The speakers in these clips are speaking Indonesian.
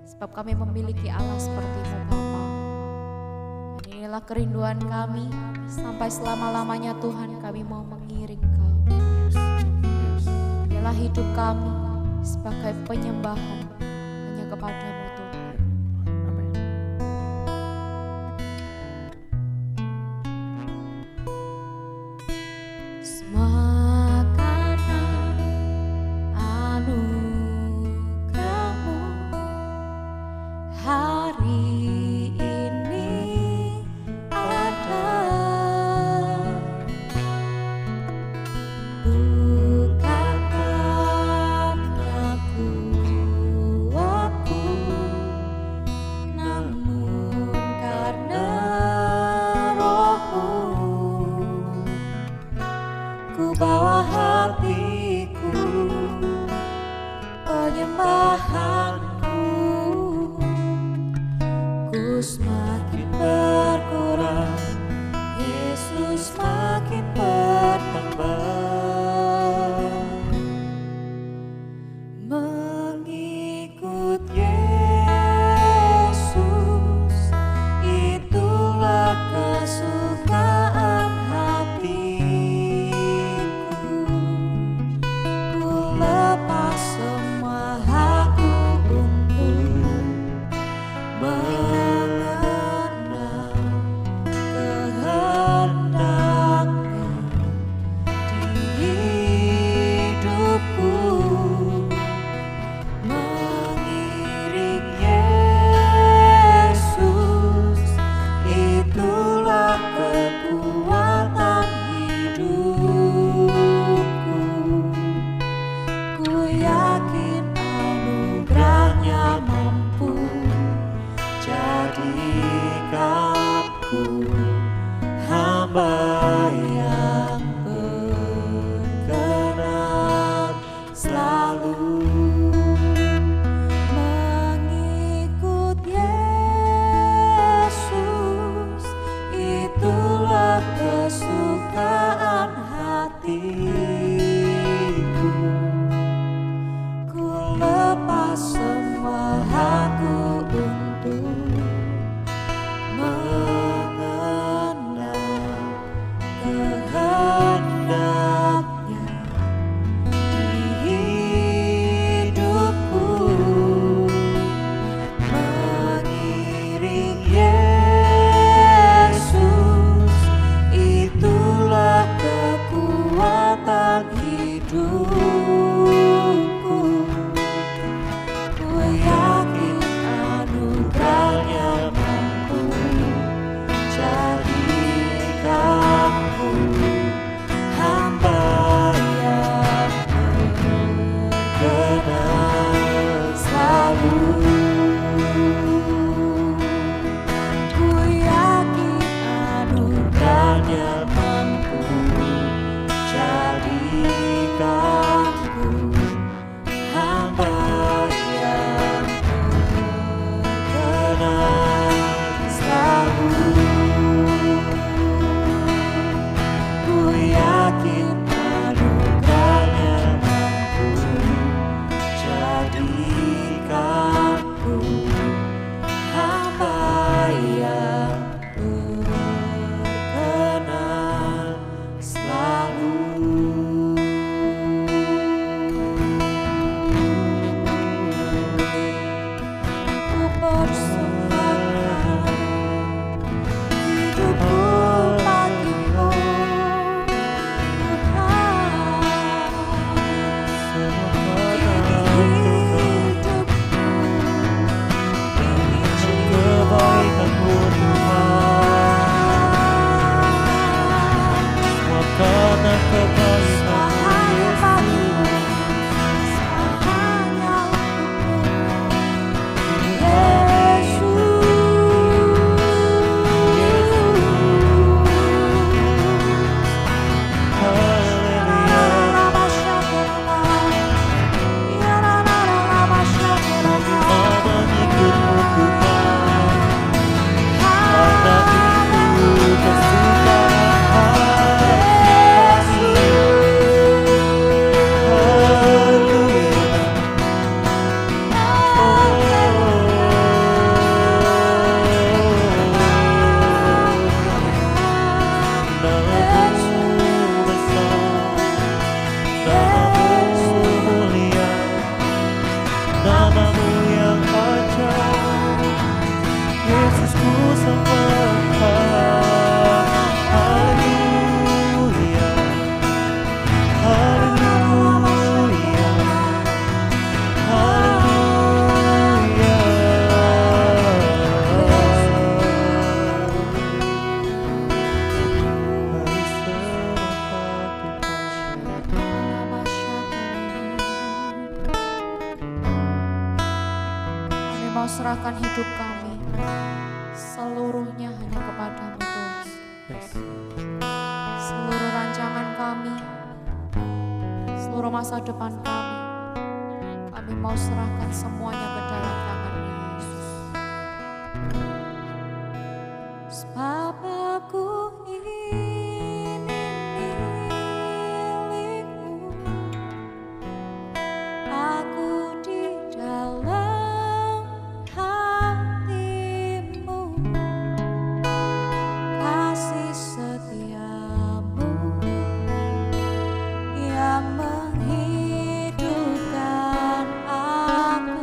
sebab kami memiliki Allah seperti-Mu Bapa. Dan inilah kerinduan kami, sampai selama-lamanya Tuhan kami mau mengiring Kau. Inilah hidup kami sebagai penyembahan hanya kepada-Mu Tuhan. Amin. Semua karena anugerah-Mu hari ini ada. Bukakan aku mau serahkan hidup kami seluruhnya hanya kepadamu Tuhan. Seluruh rancangan kami, seluruh masa depan kami mau serahkan semuanya ke dalam tangan-Mu Yesus. Sebab aku ini milik-Mu, aku di dalam hati-Mu, kasih setia-Mu yang menghidupkan aku.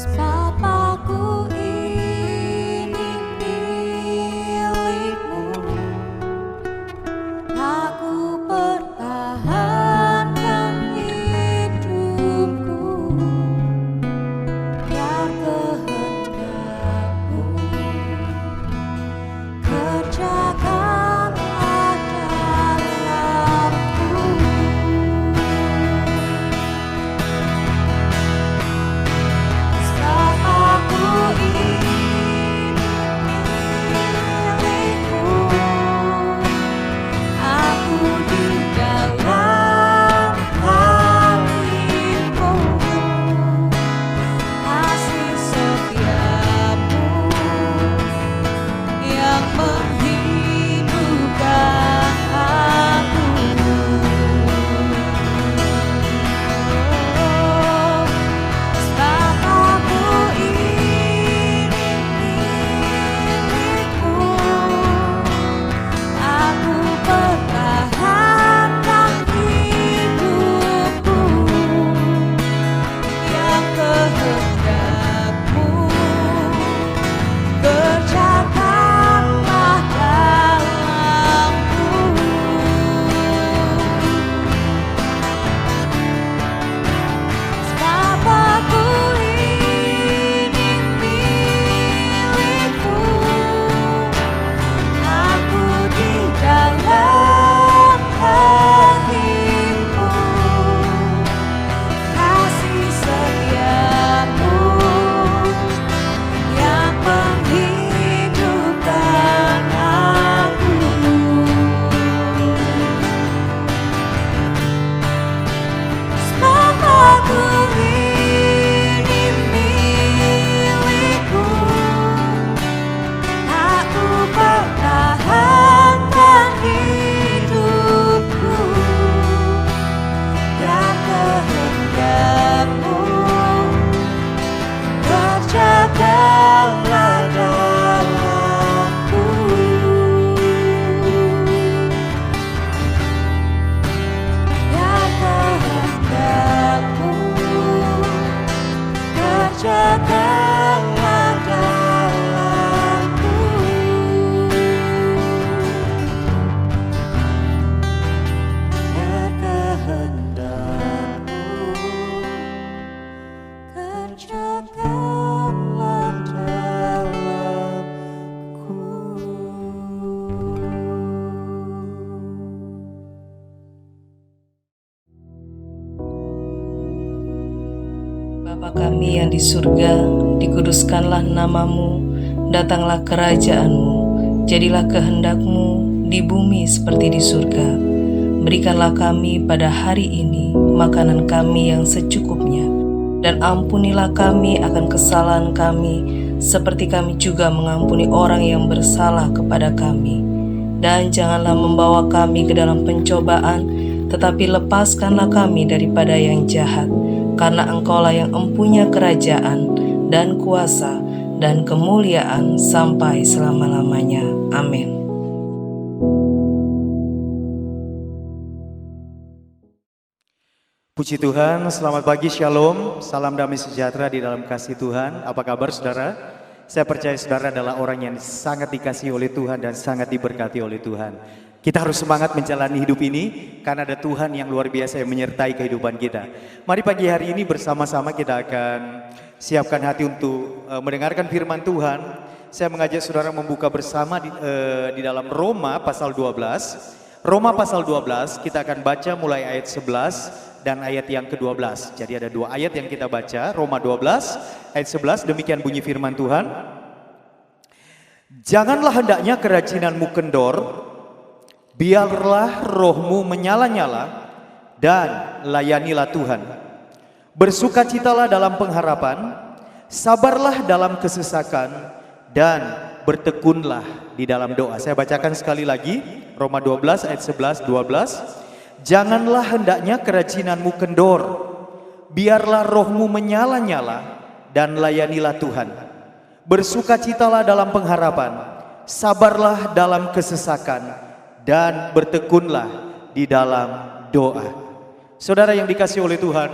Sebab aku ini milik-Mu, aku pertahankan hidupku, biar kehendak-Mu kerjakanlah dalamku. Sebab aku ini milik-Mu, aku di dalam hati-Mu, kasih setia-Mu yang menghidupkan aku. Sebab aku ini milik-Mu, aku pertahankan hidupku, yang kehendak-Mu kerjakanlah dalamku. Sebab aku ini milik-Mu, aku di dalam hati-Mu, kasih setia-Mu yang menghidupkan aku. Sebab aku ini milik-Mu, aku pertahankan hidupku, biar kehendak-Mu kerjakanlah dalamku. Biar kehendak-Mu kerjakanlah dalamku. Biar kehendak-Mu kerjakanlah dalamku. Bapa kami yang di surga, dikuduskanlah nama-Mu, datanglah kerajaan-Mu, jadilah kehendak-Mu di bumi seperti di surga. Berikanlah kami pada hari ini makanan kami yang secukupnya, dan ampunilah kami akan kesalahan kami, seperti kami juga mengampuni orang yang bersalah kepada kami. Dan janganlah membawa kami ke dalam pencobaan, tetapi lepaskanlah kami daripada yang jahat. Karena Engkaulah yang empunya kerajaan dan kuasa dan kemuliaan sampai selama-lamanya. Amin. Puji Tuhan, selamat pagi, shalom, salam damai sejahtera di dalam kasih Tuhan. Apa kabar saudara? Saya percaya saudara adalah orang yang sangat dikasihi oleh Tuhan dan sangat diberkati oleh Tuhan. Kita harus semangat menjalani hidup ini karena ada Tuhan yang luar biasa yang menyertai kehidupan kita. Mari pagi hari ini bersama-sama kita akan siapkan hati untuk mendengarkan firman Tuhan. Saya mengajak saudara membuka bersama di dalam Roma pasal 12. Roma pasal 12 kita akan baca mulai ayat 11 dan ayat yang ke-12. Jadi ada dua ayat yang kita baca, Roma 12 ayat 11, demikian bunyi firman Tuhan. Janganlah hendaknya kerajinanmu kendor, biarlah rohmu menyala-nyala dan layanilah Tuhan. Bersukacitalah dalam pengharapan, sabarlah dalam kesesakan, dan bertekunlah di dalam doa. Saya bacakan sekali lagi, Roma 12 ayat 11, 12. Janganlah hendaknya kerajinanmu kendor, biarlah rohmu menyala-nyala dan layanilah Tuhan. Bersukacitalah dalam pengharapan, sabarlah dalam kesesakan, dan bertekunlah di dalam doa. Saudara yang dikasihi oleh Tuhan,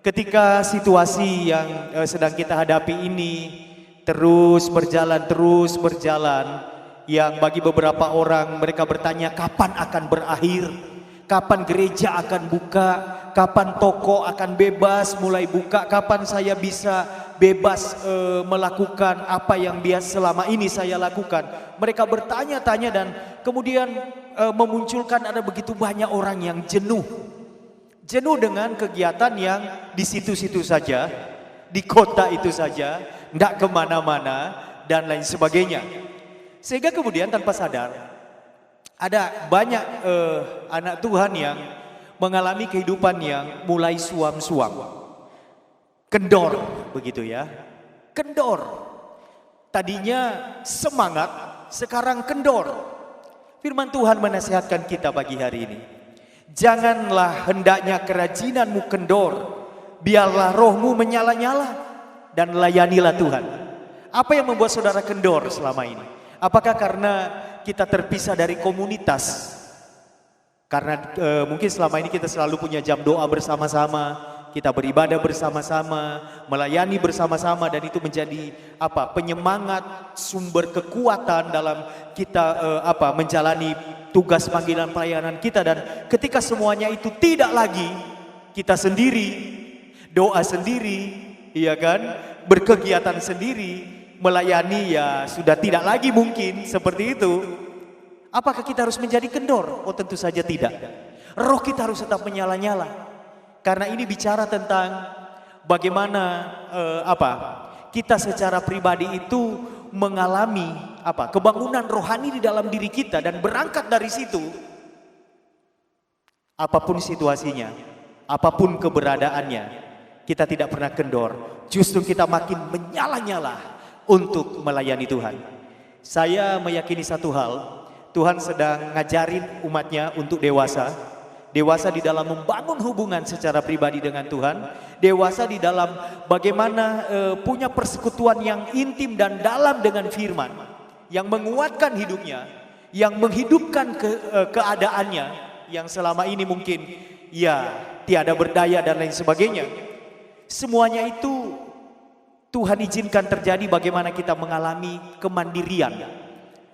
ketika situasi yang sedang kita hadapi ini terus berjalan, yang bagi beberapa orang mereka bertanya kapan akan berakhir, kapan gereja akan buka, kapan toko akan bebas mulai buka, kapan saya bisa bebas melakukan apa yang biasa selama ini saya lakukan. Mereka bertanya-tanya dan kemudian memunculkan ada begitu banyak orang yang jenuh dengan kegiatan yang di situ-situ saja, di kota itu saja, tidak kemana-mana dan lain sebagainya. Sehingga kemudian tanpa sadar ada banyak anak Tuhan yang mengalami kehidupan yang mulai suam-suam, kendor begitu ya, kendor. Tadinya semangat, sekarang kendor. Firman Tuhan menasihatkan kita pagi hari ini. Janganlah hendaknya kerajinanmu kendor, biarlah rohmu menyala-nyala dan layanilah Tuhan. Apa yang membuat saudara kendor selama ini? Apakah karena kita terpisah dari komunitas? Karena mungkin selama ini kita selalu punya jam doa bersama-sama, kita beribadah bersama-sama, melayani bersama-sama, dan itu menjadi penyemangat, sumber kekuatan dalam kita menjalani tugas panggilan pelayanan kita. Dan ketika semuanya itu tidak lagi, kita sendiri, doa sendiri, iya kan, berkegiatan sendiri, melayani ya sudah tidak lagi mungkin seperti itu. Apakah kita harus menjadi kendor? Oh tentu saja tidak. Roh kita harus tetap menyala-nyala. Karena ini bicara tentang bagaimana kita secara pribadi itu mengalami kebangunan rohani di dalam diri kita, dan berangkat dari situ apapun situasinya, apapun keberadaannya, kita tidak pernah kendor, justru kita makin menyala-nyala untuk melayani Tuhan. Saya meyakini satu hal, Tuhan sedang ngajarin umatnya untuk dewasa. Dewasa di dalam membangun hubungan secara pribadi dengan Tuhan. Dewasa di dalam bagaimana punya persekutuan yang intim dan dalam dengan firman, yang menguatkan hidupnya, yang menghidupkan keadaannya, yang selama ini mungkin ya tiada berdaya dan lain sebagainya. Semuanya itu Tuhan izinkan terjadi bagaimana kita mengalami kemandirian,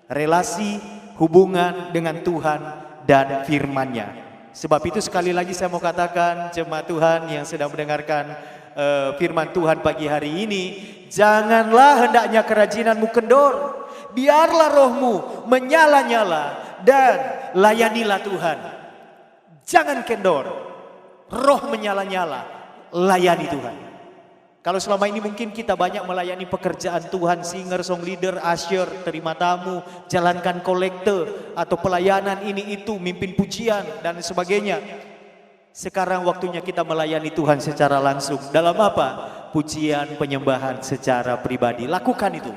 relasi, hubungan dengan Tuhan dan firman-Nya. Sebab itu sekali lagi saya mau katakan, jemaat Tuhan yang sedang mendengarkan firman Tuhan pagi hari ini, janganlah hendaknya kerajinanmu kendor, biarlah rohmu menyala-nyala dan layanilah Tuhan. Jangan kendor, roh menyala-nyala, layani Tuhan. Kalau selama ini mungkin kita banyak melayani pekerjaan Tuhan, singer, song leader, usher, terima tamu, jalankan kolekte, atau pelayanan ini itu, mimpin pujian dan sebagainya. Sekarang waktunya kita melayani Tuhan secara langsung. Dalam apa? Pujian, penyembahan secara pribadi. Lakukan itu.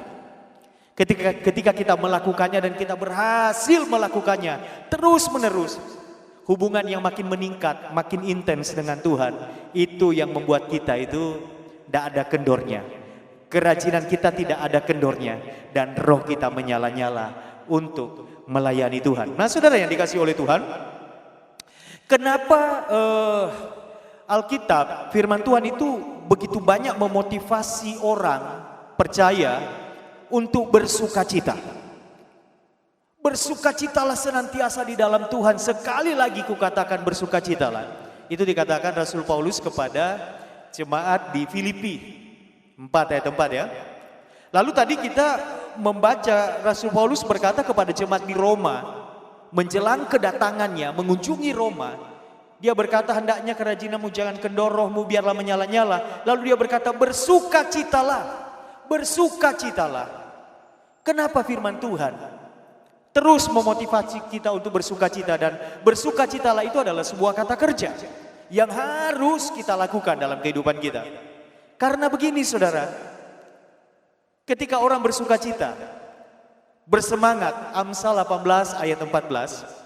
Ketika kita melakukannya dan kita berhasil melakukannya terus menerus, hubungan yang makin meningkat, makin intens dengan Tuhan, itu yang membuat kita itu tidak ada kendornya. Kerajinan kita tidak ada kendornya, dan roh kita menyala-nyala untuk melayani Tuhan. Nah saudara yang dikasihi oleh Tuhan, kenapa Alkitab, firman Tuhan itu begitu banyak memotivasi orang percaya untuk bersukacita. Bersukacitalah senantiasa di dalam Tuhan. Sekali lagi kukatakan bersukacitalah. Itu dikatakan Rasul Paulus kepada jemaat di Filipi 4 ayat 4 ya. Lalu tadi kita membaca Rasul Paulus berkata kepada jemaat di Roma, menjelang kedatangannya mengunjungi Roma, Dia berkata, hendaknya kerajinanmu jangan kendor, rohmu biarlah menyala-nyala. Lalu dia berkata, bersukacitalah, bersukacitalah. Kenapa firman Tuhan terus memotivasi kita untuk bersukacita? Dan bersukacitalah itu adalah sebuah kata kerja yang harus kita lakukan dalam kehidupan kita. Karena begini saudara, ketika orang bersukacita, bersemangat, Amsal 18 ayat 14,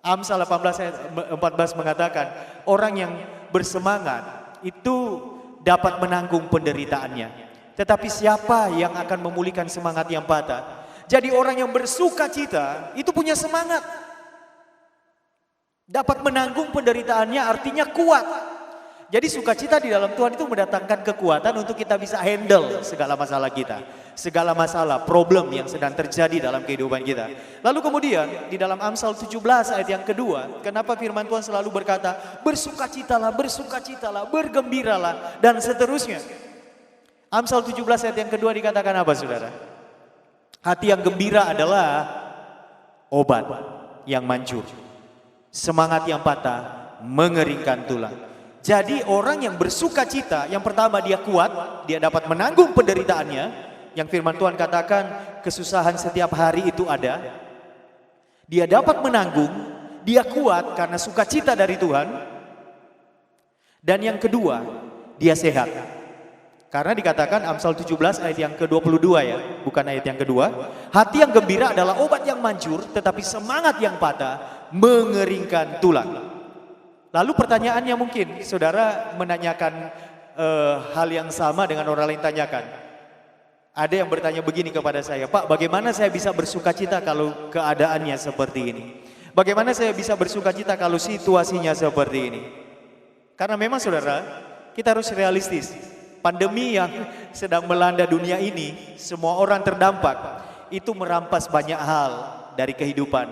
Amsal 18 ayat 14 mengatakan, orang yang bersemangat itu dapat menanggung penderitaannya. Tetapi siapa yang akan memulihkan semangat yang patah? Jadi orang yang bersukacita itu punya semangat. Dapat menanggung penderitaannya artinya kuat. Jadi sukacita di dalam Tuhan itu mendatangkan kekuatan untuk kita bisa handle segala masalah kita. Segala masalah, problem yang sedang terjadi dalam kehidupan kita. Lalu kemudian di dalam Amsal 17 ayat yang kedua, kenapa firman Tuhan selalu berkata, bersukacitalah, bersukacitalah, bergembiralah, dan seterusnya. Amsal 17 ayat yang kedua dikatakan apa saudara? Hati yang gembira adalah obat yang manjur. Semangat yang patah mengeringkan tulang. Jadi orang yang bersukacita, yang pertama dia kuat, dia dapat menanggung penderitaannya. Yang firman Tuhan katakan, kesusahan setiap hari itu ada. Dia dapat menanggung, dia kuat karena sukacita dari Tuhan. Dan yang kedua, dia sehat. Karena dikatakan Amsal 17 ayat yang ke-22 ya, bukan ayat yang kedua. Hati yang gembira adalah obat yang manjur, tetapi semangat yang patah mengeringkan tulang. Lalu pertanyaannya mungkin saudara menanyakan hal yang sama dengan orang lain tanyakan. Ada yang bertanya begini kepada saya, Pak, bagaimana saya bisa bersukacita kalau keadaannya seperti ini? Bagaimana saya bisa bersukacita kalau situasinya seperti ini? Karena memang saudara, kita harus realistis. Pandemi yang sedang melanda dunia ini, semua orang terdampak, itu merampas banyak hal dari kehidupan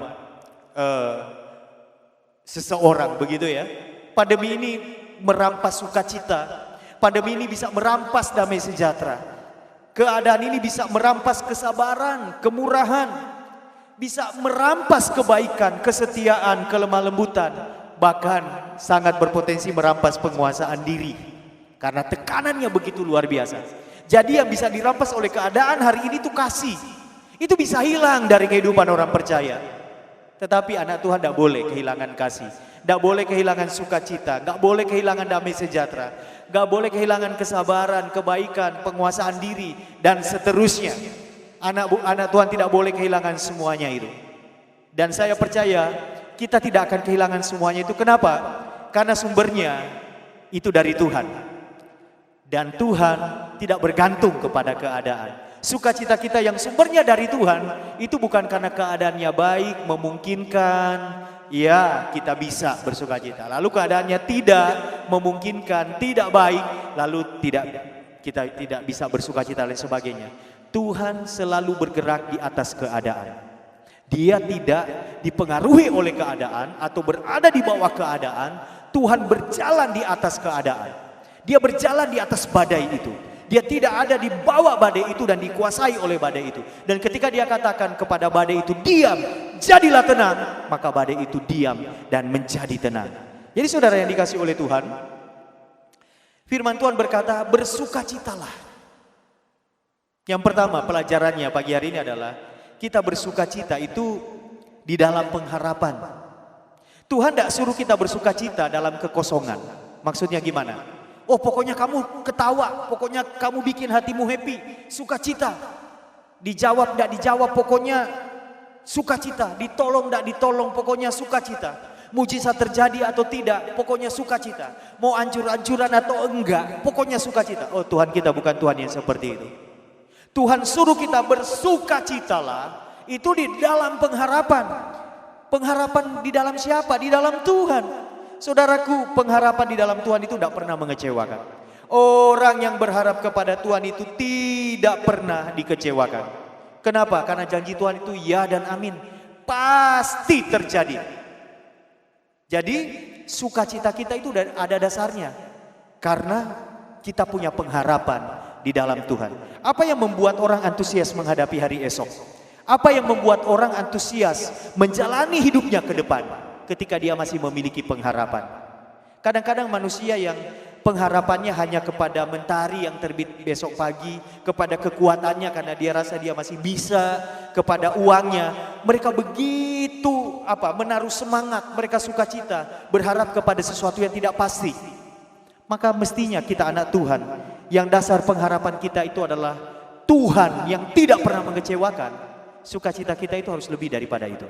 seseorang, begitu ya. Pandemi ini merampas sukacita. Pandemi ini bisa merampas damai sejahtera. Keadaan ini bisa merampas kesabaran, kemurahan. Bisa merampas kebaikan, kesetiaan, kelemah lembutan. Bahkan sangat berpotensi merampas penguasaan diri. Karena tekanannya begitu luar biasa. Jadi yang bisa dirampas oleh keadaan hari ini itu kasih. Itu bisa hilang dari kehidupan orang percaya. Tetapi anak Tuhan tidak boleh kehilangan kasih, tidak boleh kehilangan sukacita, tidak boleh kehilangan damai sejahtera, tidak boleh kehilangan kesabaran, kebaikan, penguasaan diri, dan seterusnya. Anak Tuhan tidak boleh kehilangan semuanya itu. Dan saya percaya kita tidak akan kehilangan semuanya itu. Kenapa? Karena sumbernya itu dari Tuhan. Dan Tuhan tidak bergantung kepada keadaan. Sukacita kita yang sumbernya dari Tuhan itu bukan karena keadaannya baik, memungkinkan, ya kita bisa bersukacita. Lalu keadaannya tidak memungkinkan, tidak baik, lalu kita tidak bisa bersukacita dan sebagainya. Tuhan selalu bergerak di atas keadaan. Dia tidak dipengaruhi oleh keadaan atau berada di bawah keadaan. Tuhan berjalan di atas keadaan. Dia berjalan di atas badai itu. Dia tidak ada di bawah badai itu dan dikuasai oleh badai itu. Dan ketika dia katakan kepada badai itu, diam, jadilah tenang, maka badai itu diam dan menjadi tenang. Jadi saudara yang dikasih oleh Tuhan, firman Tuhan berkata, bersukacitalah. Yang pertama pelajarannya pagi hari ini adalah, kita bersukacita itu di dalam pengharapan. Tuhan tidak suruh kita bersukacita dalam kekosongan. Maksudnya gimana? Oh pokoknya kamu ketawa, pokoknya kamu bikin hatimu happy, sukacita. Dijawab tidak dijawab, pokoknya sukacita. Ditolong tidak ditolong, pokoknya sukacita. Mujizat terjadi atau tidak, pokoknya sukacita. Mau ancur-ancuran atau enggak, pokoknya sukacita. Oh Tuhan kita bukan Tuhan yang seperti itu. Tuhan suruh kita bersukacitalah, itu di dalam pengharapan. Pengharapan di dalam siapa? Di dalam Tuhan. Saudaraku, pengharapan di dalam Tuhan itu tidak pernah mengecewakan. Orang yang berharap kepada Tuhan itu tidak pernah dikecewakan. Kenapa? Karena janji Tuhan itu ya dan amin. Pasti terjadi. Jadi sukacita kita itu ada dasarnya. Karena kita punya pengharapan di dalam Tuhan. Apa yang membuat orang antusias menghadapi hari esok? Apa yang membuat orang antusias menjalani hidupnya ke depan? Ketika dia masih memiliki pengharapan. Kadang-kadang manusia yang pengharapannya hanya kepada mentari yang terbit besok pagi, kepada kekuatannya karena dia rasa dia masih bisa, kepada uangnya. Mereka begitu menaruh semangat, mereka sukacita, berharap kepada sesuatu yang tidak pasti. Maka mestinya kita anak Tuhan, yang dasar pengharapan kita itu adalah Tuhan yang tidak pernah mengecewakan. Sukacita kita itu harus lebih daripada itu.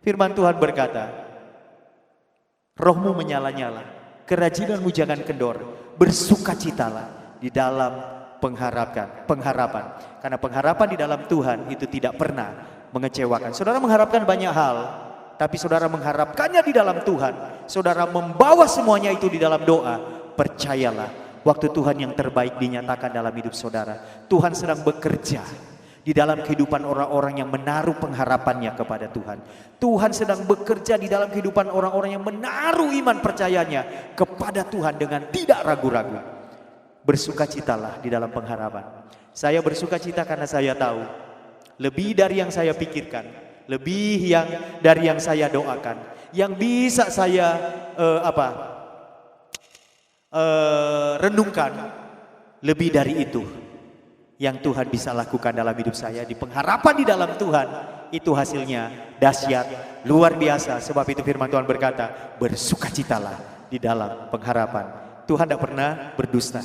Firman Tuhan berkata, rohmu menyala-nyala, kerajinanmu jangan kendor, bersukacitalah di dalam pengharapan. Karena pengharapan di dalam Tuhan itu tidak pernah mengecewakan. Saudara mengharapkan banyak hal, tapi saudara mengharapkannya di dalam Tuhan. Saudara membawa semuanya itu di dalam doa. Percayalah, waktu Tuhan yang terbaik dinyatakan dalam hidup saudara. Tuhan sedang bekerja di dalam kehidupan orang-orang yang menaruh pengharapannya kepada Tuhan. Tuhan sedang bekerja di dalam kehidupan orang-orang yang menaruh iman percayanya kepada Tuhan dengan tidak ragu-ragu. Bersukacitalah di dalam pengharapan. Saya bersukacita karena saya tahu lebih dari yang saya pikirkan, lebih dari yang saya doakan, yang bisa saya renungkan, lebih dari itu yang Tuhan bisa lakukan dalam hidup saya. Di pengharapan di dalam Tuhan itu hasilnya dahsyat, luar biasa. Sebab itu firman Tuhan berkata, bersukacitalah di dalam pengharapan. Tuhan tidak pernah berdusta.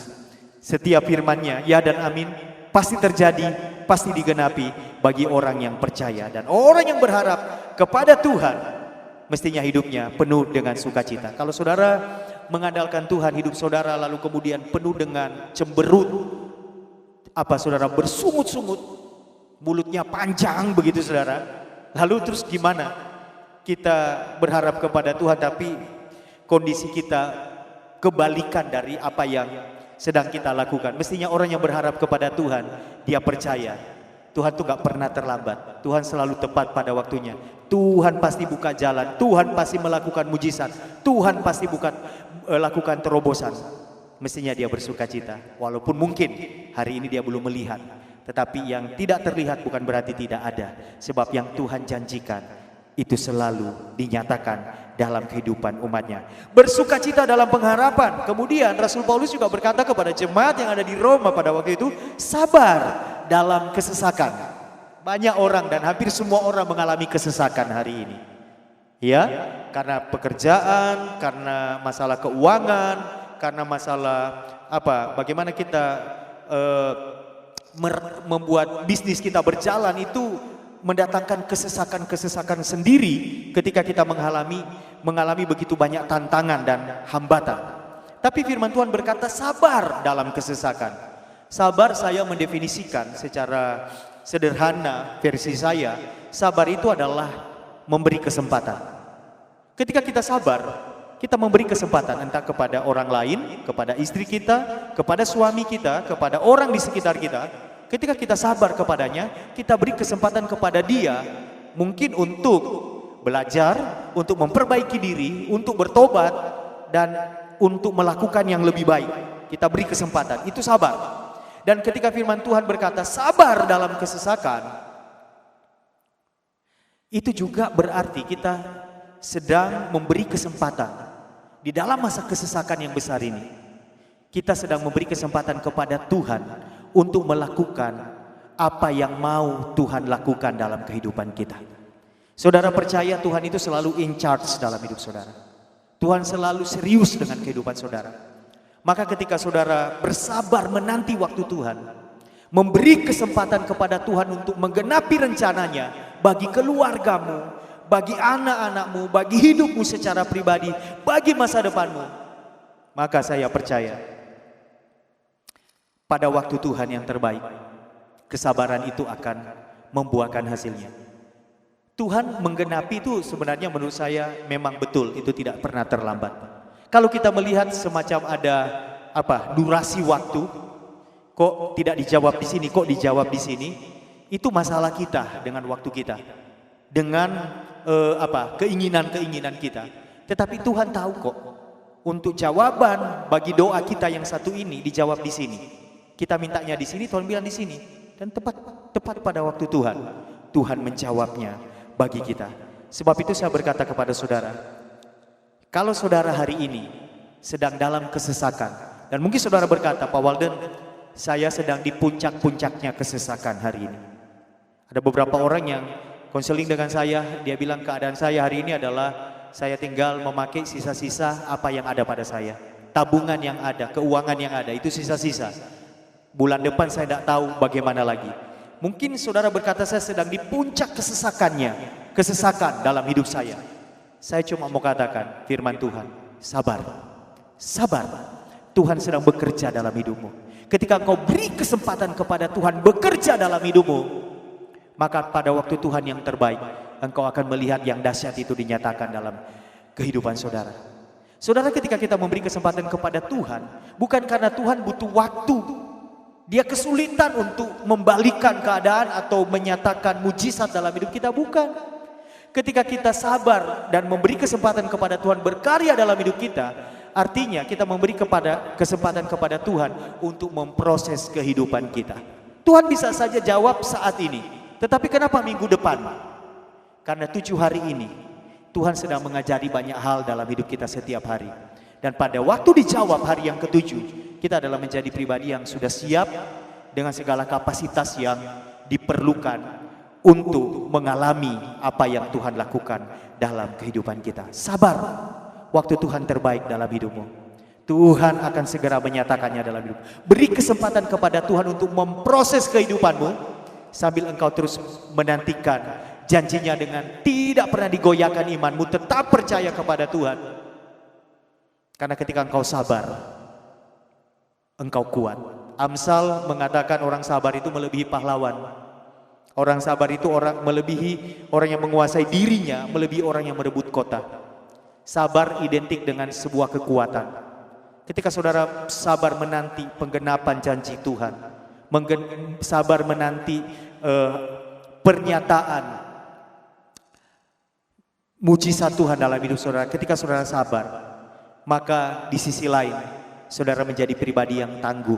Setiap firman-Nya ya dan amin, pasti terjadi, pasti digenapi bagi orang yang percaya. Dan orang yang berharap kepada Tuhan mestinya hidupnya penuh dengan sukacita. Kalau saudara mengandalkan Tuhan, hidup saudara lalu kemudian penuh dengan cemberut, saudara bersungut-sungut, mulutnya panjang begitu saudara. Lalu terus gimana? Kita berharap kepada Tuhan tapi kondisi kita kebalikan dari apa yang sedang kita lakukan. Mestinya orang yang berharap kepada Tuhan, dia percaya Tuhan tuh gak pernah terlambat. Tuhan selalu tepat pada waktunya. Tuhan pasti buka jalan, Tuhan pasti melakukan mujizat, Tuhan pasti lakukan terobosan. Mestinya dia bersukacita, walaupun mungkin hari ini dia belum melihat. Tetapi yang tidak terlihat bukan berarti tidak ada. Sebab yang Tuhan janjikan itu selalu dinyatakan dalam kehidupan umatnya. Bersukacita dalam pengharapan. Kemudian Rasul Paulus juga berkata kepada jemaat yang ada di Roma pada waktu itu, sabar dalam kesesakan. Banyak orang dan hampir semua orang mengalami kesesakan hari ini. Ya, karena pekerjaan, karena masalah keuangan, karena masalah bagaimana kita membuat bisnis kita berjalan itu mendatangkan kesesakan-kesesakan sendiri ketika kita mengalami begitu banyak tantangan dan hambatan. Tapi firman Tuhan berkata sabar dalam kesesakan. Sabar saya mendefinisikan secara sederhana versi saya, sabar itu adalah memberi kesempatan. Ketika kita sabar, kita memberi kesempatan entah kepada orang lain, kepada istri kita, kepada suami kita, kepada orang di sekitar kita. Ketika kita sabar kepadanya, kita beri kesempatan kepada dia mungkin untuk belajar, untuk memperbaiki diri, untuk bertobat dan untuk melakukan yang lebih baik. Kita beri kesempatan, itu sabar. Dan ketika firman Tuhan berkata sabar dalam kesesakan, itu juga berarti kita sedang memberi kesempatan di dalam masa kesesakan yang besar ini. Kita sedang memberi kesempatan kepada Tuhan untuk melakukan apa yang mau Tuhan lakukan dalam kehidupan kita. Saudara percaya Tuhan itu selalu in charge dalam hidup saudara. Tuhan selalu serius dengan kehidupan saudara. Maka ketika saudara bersabar menanti waktu Tuhan, memberi kesempatan kepada Tuhan untuk menggenapi rencananya bagi keluargamu, bagi anak-anakmu, bagi hidupmu secara pribadi, bagi masa depanmu, maka saya percaya pada waktu Tuhan yang terbaik, kesabaran itu akan membuahkan hasilnya. Tuhan menggenapi itu sebenarnya menurut saya memang betul, itu tidak pernah terlambat. Kalau kita melihat semacam ada durasi waktu, kok tidak dijawab di sini, kok dijawab di sini, itu masalah kita dengan waktu kita, dengan keinginan-keinginan kita. Tetapi Tuhan tahu kok untuk jawaban bagi doa kita yang satu ini dijawab di sini. Kita mintanya di sini, Tuhan bilang di sini, dan tepat pada waktu Tuhan menjawabnya bagi kita. Sebab itu saya berkata kepada saudara, kalau saudara hari ini sedang dalam kesesakan. Dan mungkin saudara berkata, Pak Walden, saya sedang di puncak-puncaknya kesesakan hari ini. Ada beberapa orang yang konseling dengan saya, dia bilang keadaan saya hari ini adalah saya tinggal memakai sisa-sisa apa yang ada pada saya. Tabungan yang ada, keuangan yang ada, itu sisa-sisa. Bulan depan saya tidak tahu bagaimana lagi. Mungkin saudara berkata saya sedang di puncak kesesakan dalam hidup saya. Saya cuma mau katakan firman Tuhan, sabar, sabar. Tuhan sedang bekerja dalam hidupmu. Ketika engkau beri kesempatan kepada Tuhan bekerja dalam hidupmu, maka pada waktu Tuhan yang terbaik, engkau akan melihat yang dahsyat itu dinyatakan dalam kehidupan saudara. Saudara, ketika kita memberi kesempatan kepada Tuhan, bukan karena Tuhan butuh waktu, Dia kesulitan untuk membalikan keadaan atau menyatakan mujizat dalam hidup kita, bukan. Ketika kita sabar dan memberi kesempatan kepada Tuhan berkarya dalam hidup kita, artinya kita memberi kesempatan kepada Tuhan untuk memproses kehidupan kita. Tuhan bisa saja jawab saat ini, tetapi kenapa minggu depan? Karena 7 hari ini Tuhan sedang mengajari banyak hal dalam hidup kita setiap hari. Dan pada waktu dijawab hari yang ke-7, kita adalah menjadi pribadi yang sudah siap dengan segala kapasitas yang diperlukan untuk mengalami apa yang Tuhan lakukan dalam kehidupan kita. Sabar, waktu Tuhan terbaik dalam hidupmu. Tuhan akan segera menyatakannya dalam hidup. Beri kesempatan kepada Tuhan untuk memproses kehidupanmu sambil engkau terus menantikan janjinya dengan tidak pernah digoyahkan imanmu. Tetap percaya kepada Tuhan. Karena ketika engkau sabar, engkau kuat. Amsal mengatakan orang sabar itu melebihi pahlawan. Orang sabar itu melebihi orang yang menguasai dirinya, melebihi orang yang merebut kota. Sabar identik dengan sebuah kekuatan. Ketika saudara sabar menanti penggenapan janji Tuhan, sabar menanti pernyataan mujizat Tuhan dalam hidup saudara, ketika saudara sabar, maka di sisi lain saudara menjadi pribadi yang tangguh,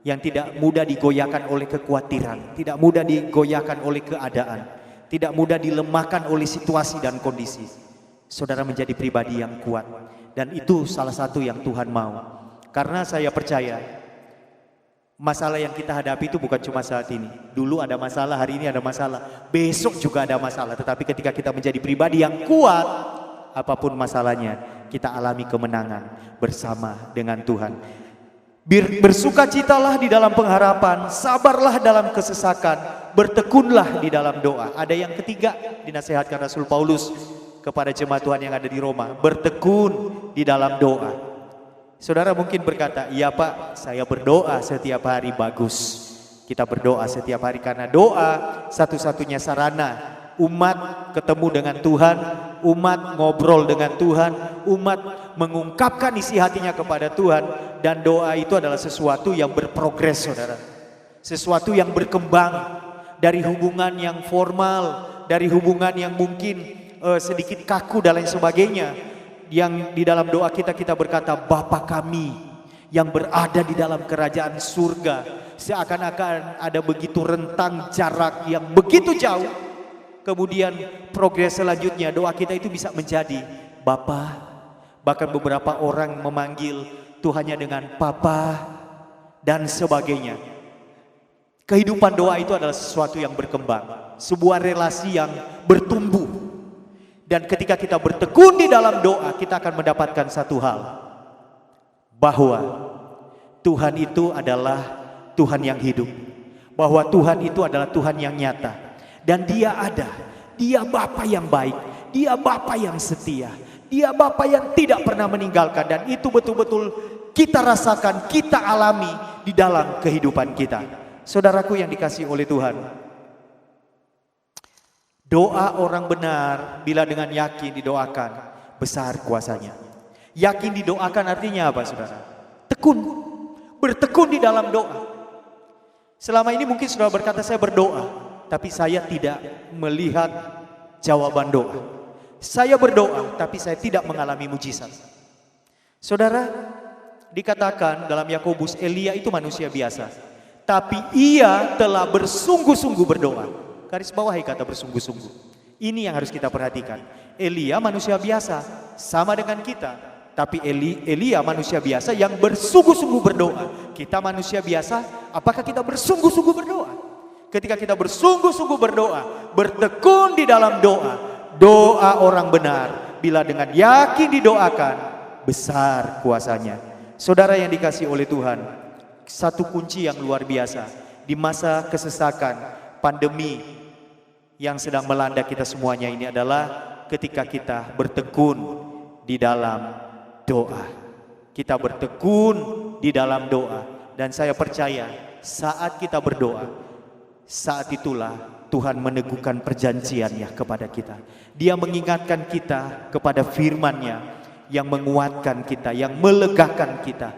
yang tidak mudah digoyahkan oleh kekhawatiran, tidak mudah digoyahkan oleh keadaan, tidak mudah dilemahkan oleh situasi dan kondisi. Saudara menjadi pribadi yang kuat, dan itu salah satu yang Tuhan mau. Karena saya percaya masalah yang kita hadapi itu bukan cuma saat ini. Dulu ada masalah, hari ini ada masalah, besok juga ada masalah. Tetapi ketika kita menjadi pribadi yang kuat, apapun masalahnya, kita alami kemenangan bersama dengan Tuhan. Bersukacitalah di dalam pengharapan, sabarlah dalam kesesakan, bertekunlah di dalam doa. Ada yang ketiga dinasihatkan Rasul Paulus kepada jemaat Tuhan yang ada di Roma, bertekun di dalam doa. Saudara mungkin berkata, iya Pak, saya berdoa setiap hari. Bagus, kita berdoa setiap hari, karena doa satu-satunya sarana umat ketemu dengan Tuhan, umat ngobrol dengan Tuhan, umat mengungkapkan isi hatinya kepada Tuhan. Dan doa itu adalah sesuatu yang berprogres, saudara. Sesuatu yang berkembang dari hubungan yang formal, dari hubungan yang mungkin sedikit kaku dan lain sebagainya. Yang di dalam doa kita berkata, Bapa kami yang berada di dalam kerajaan surga. Seakan-akan ada begitu rentang jarak yang begitu jauh. Kemudian progres selanjutnya doa kita itu bisa menjadi Bapa. Bahkan beberapa orang memanggil Tuhannya dengan Papa dan sebagainya. Kehidupan doa itu adalah sesuatu yang berkembang, sebuah relasi yang bertumbuh. Dan ketika kita bertekun di dalam doa, kita akan mendapatkan satu hal, bahwa Tuhan itu adalah Tuhan yang hidup, bahwa Tuhan itu adalah Tuhan yang nyata. Dan Dia ada, Dia Bapa yang baik, Dia Bapa yang setia, Dia Bapa yang tidak pernah meninggalkan. Dan itu betul-betul kita rasakan, kita alami di dalam kehidupan kita. Saudaraku yang dikasihi oleh Tuhan, doa orang benar bila dengan yakin didoakan, besar kuasanya. Yakin didoakan artinya apa, saudara? Tekun, bertekun di dalam doa. Selama ini mungkin saudara berkata, saya berdoa, tapi saya tidak melihat jawaban doa. Saya berdoa, tapi saya tidak mengalami mujizat. Saudara, dikatakan dalam Yakobus, Elia itu manusia biasa, tapi ia telah bersungguh-sungguh berdoa. Garis bawahi kata bersungguh-sungguh. Ini yang harus kita perhatikan. Elia manusia biasa, sama dengan kita. Tapi Elia manusia biasa yang bersungguh-sungguh berdoa. Kita manusia biasa, apakah kita bersungguh-sungguh berdoa? Ketika kita bersungguh-sungguh berdoa, bertekun di dalam doa, doa orang benar, bila dengan yakin didoakan, besar kuasanya. Saudara yang dikasihi oleh Tuhan, satu kunci yang luar biasa di masa kesesakan, pandemi yang sedang melanda kita semuanya ini adalah ketika kita bertekun di dalam doa. Kita bertekun di dalam doa. Dan saya percaya saat kita berdoa, saat itulah Tuhan meneguhkan perjanjiannya kepada kita. Dia mengingatkan kita kepada firman-Nya yang menguatkan kita, yang melegakan kita.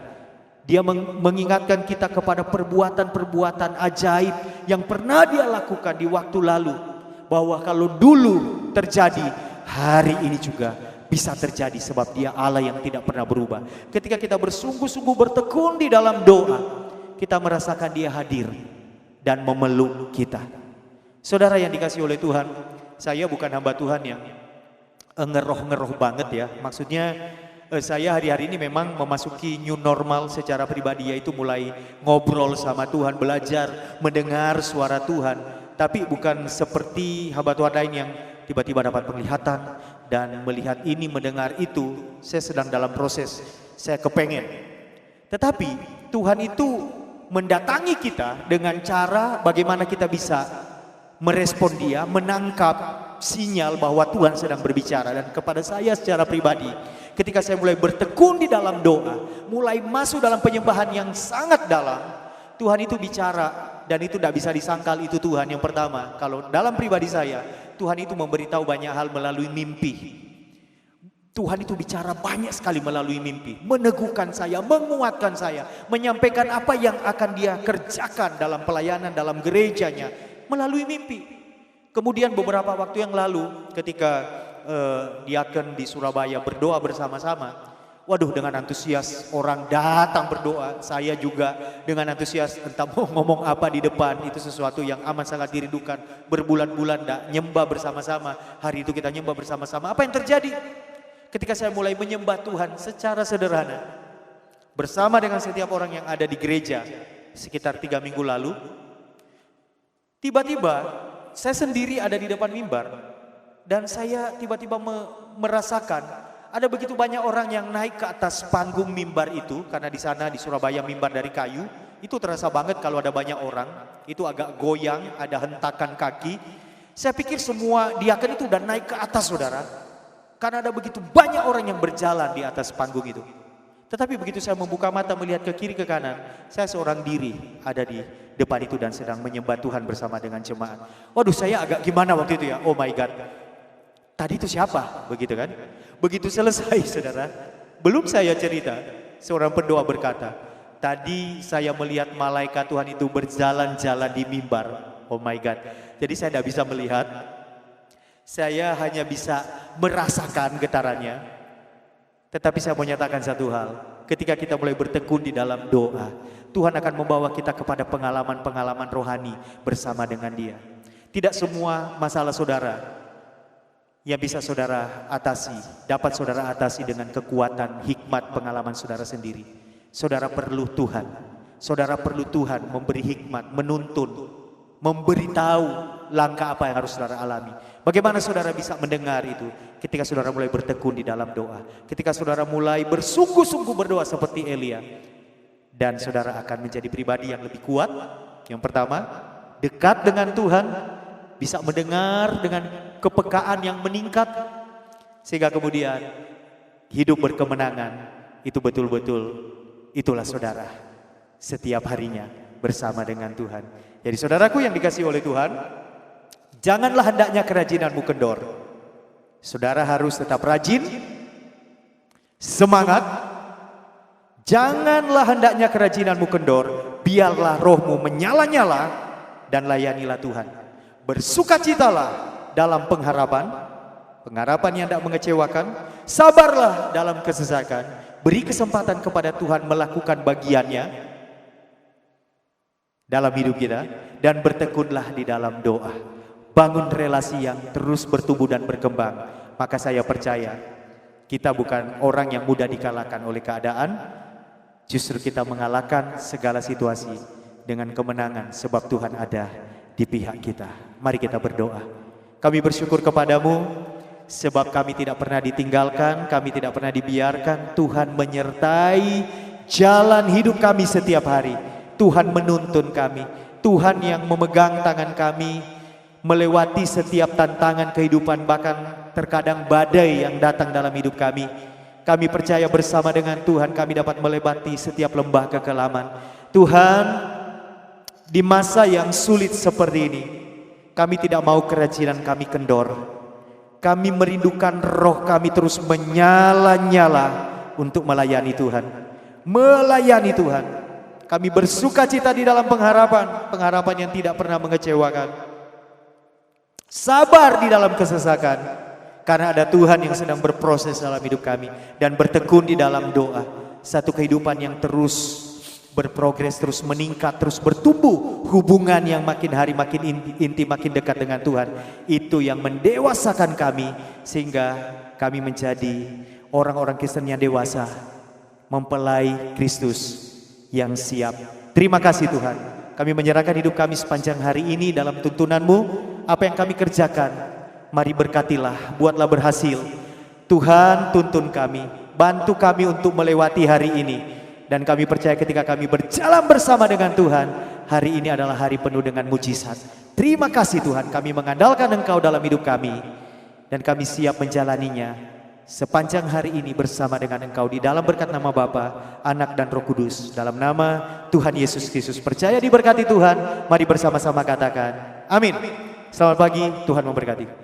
Dia mengingatkan kita kepada perbuatan-perbuatan ajaib yang pernah Dia lakukan di waktu lalu. Bahwa kalau dulu terjadi, hari ini juga bisa terjadi sebab Dia Allah yang tidak pernah berubah. Ketika kita bersungguh-sungguh bertekun di dalam doa, kita merasakan Dia hadir dan memeluk kita. Saudara yang dikasihi oleh Tuhan, saya bukan hamba Tuhan yang ngeroh-ngeroh banget ya. Maksudnya saya hari-hari ini memang memasuki new normal secara pribadi, yaitu mulai ngobrol sama Tuhan, belajar mendengar suara Tuhan. Tapi bukan seperti hamba Tuhan lain yang tiba-tiba dapat penglihatan dan melihat ini, mendengar itu. Saya sedang dalam proses, saya kepengen. Tetapi Tuhan itu mendatangi kita dengan cara bagaimana kita bisa merespon Dia, menangkap sinyal bahwa Tuhan sedang berbicara. Dan kepada saya secara pribadi, ketika saya mulai bertekun di dalam doa, mulai masuk dalam penyembahan yang sangat dalam, Tuhan itu bicara. Dan itu tidak bisa disangkal, itu Tuhan. Yang pertama, kalau dalam pribadi saya, Tuhan itu memberitahu banyak hal melalui mimpi. Tuhan itu bicara banyak sekali melalui mimpi, meneguhkan saya, menguatkan saya, menyampaikan apa yang akan Dia kerjakan dalam pelayanan, dalam gerejanya, melalui mimpi. Kemudian beberapa waktu yang lalu ketika diaken di Surabaya berdoa bersama-sama, waduh, dengan antusias orang datang berdoa, saya juga dengan antusias, entah mau ngomong apa di depan, itu sesuatu yang amat sangat dirindukan. Berbulan-bulan tidak nyembah bersama-sama, hari itu kita nyembah bersama-sama. Apa yang terjadi? Ketika saya mulai menyembah Tuhan secara sederhana, bersama dengan setiap orang yang ada di gereja sekitar 3 minggu lalu, tiba-tiba saya sendiri ada di depan mimbar dan saya tiba-tiba merasakan ada begitu banyak orang yang naik ke atas panggung mimbar itu, karena di sana di Surabaya mimbar dari kayu, itu terasa banget kalau ada banyak orang, itu agak goyang, ada hentakan kaki. Saya pikir semua diaken itu udah naik ke atas, saudara. Karena ada begitu banyak orang yang berjalan di atas panggung itu. Tetapi begitu saya membuka mata melihat ke kiri ke kanan, saya seorang diri ada di depan itu dan sedang menyembah Tuhan bersama dengan jemaat. Waduh, saya agak gimana waktu itu ya, oh my God. Tadi itu siapa? Begitu kan? Begitu selesai, saudara, belum saya cerita, seorang pendoa berkata, tadi saya melihat malaikat Tuhan itu berjalan-jalan di mimbar. Oh my God. Jadi saya tidak bisa melihat, saya hanya bisa merasakan getarannya. Tetapi saya mau nyatakan satu hal, ketika kita mulai bertekun di dalam doa, Tuhan akan membawa kita kepada pengalaman-pengalaman rohani bersama dengan Dia. Tidak semua masalah saudara yang bisa saudara atasi, dapat saudara atasi dengan kekuatan, hikmat, pengalaman saudara sendiri. Saudara perlu Tuhan. Saudara perlu Tuhan memberi hikmat, menuntun, memberitahu langkah apa yang harus saudara alami. Bagaimana saudara bisa mendengar itu? Ketika saudara mulai bertekun di dalam doa. Ketika saudara mulai bersungguh-sungguh berdoa seperti Elia. Dan saudara akan menjadi pribadi yang lebih kuat. Yang pertama, dekat dengan Tuhan. Bisa mendengar dengan kepekaan yang meningkat. Sehingga kemudian hidup berkemenangan. Itu betul-betul, itulah saudara. Setiap harinya bersama dengan Tuhan. Jadi saudaraku yang dikasihi oleh Tuhan, janganlah hendaknya kerajinanmu kendor. Saudara harus tetap rajin, semangat. Janganlah hendaknya kerajinanmu kendor, biarlah rohmu menyala-nyala dan layanilah Tuhan. Bersukacitalah dalam pengharapan yang tidak mengecewakan. Sabarlah dalam kesesakan, beri kesempatan kepada Tuhan melakukan bagiannya dalam hidup kita, dan bertekunlah di dalam doa. Bangun relasi yang terus bertumbuh dan berkembang. Maka saya percaya Kita bukan orang yang mudah dikalahkan oleh keadaan, justru kita mengalahkan segala situasi dengan kemenangan sebab Tuhan ada di pihak kita. Mari kita berdoa. Kami bersyukur kepadamu sebab kami tidak pernah ditinggalkan, kami tidak pernah dibiarkan. Tuhan menyertai jalan hidup kami setiap hari. Tuhan menuntun kami, Tuhan yang memegang tangan kami melewati setiap tantangan kehidupan, bahkan terkadang badai yang datang dalam hidup kami. Kami percaya bersama dengan Tuhan kami dapat melewati setiap lembah kekelaman. Tuhan, di masa yang sulit seperti ini, kami tidak mau kerajinan kami kendor. Kami merindukan roh kami terus menyala-nyala untuk melayani Tuhan. Melayani Tuhan. Kami bersuka cita di dalam pengharapan, pengharapan yang tidak pernah mengecewakan. Sabar di dalam kesesakan, karena ada Tuhan yang sedang berproses dalam hidup kami. Dan bertekun di dalam doa. Satu kehidupan yang terus berprogres, terus meningkat, terus bertumbuh. Hubungan yang makin hari makin intim, makin dekat dengan Tuhan. Itu yang mendewasakan kami, sehingga kami menjadi orang-orang Kristen yang dewasa, mempelai Kristus yang siap. Terima kasih Tuhan. Kami menyerahkan hidup kami sepanjang hari ini dalam tuntunan-Mu. Apa yang kami kerjakan, mari berkatilah, buatlah berhasil. Tuhan, tuntun kami, bantu kami untuk melewati hari ini. Dan kami percaya ketika kami berjalan bersama dengan Tuhan, hari ini adalah hari penuh dengan mujizat. Terima kasih Tuhan, kami mengandalkan Engkau dalam hidup kami. Dan kami siap menjalaninya sepanjang hari ini bersama dengan Engkau. Di dalam berkat nama Bapa, Anak dan Roh Kudus. Dalam nama Tuhan Yesus Kristus. Percaya diberkati Tuhan, mari bersama-sama katakan amin. Selamat pagi, Tuhan memberkati.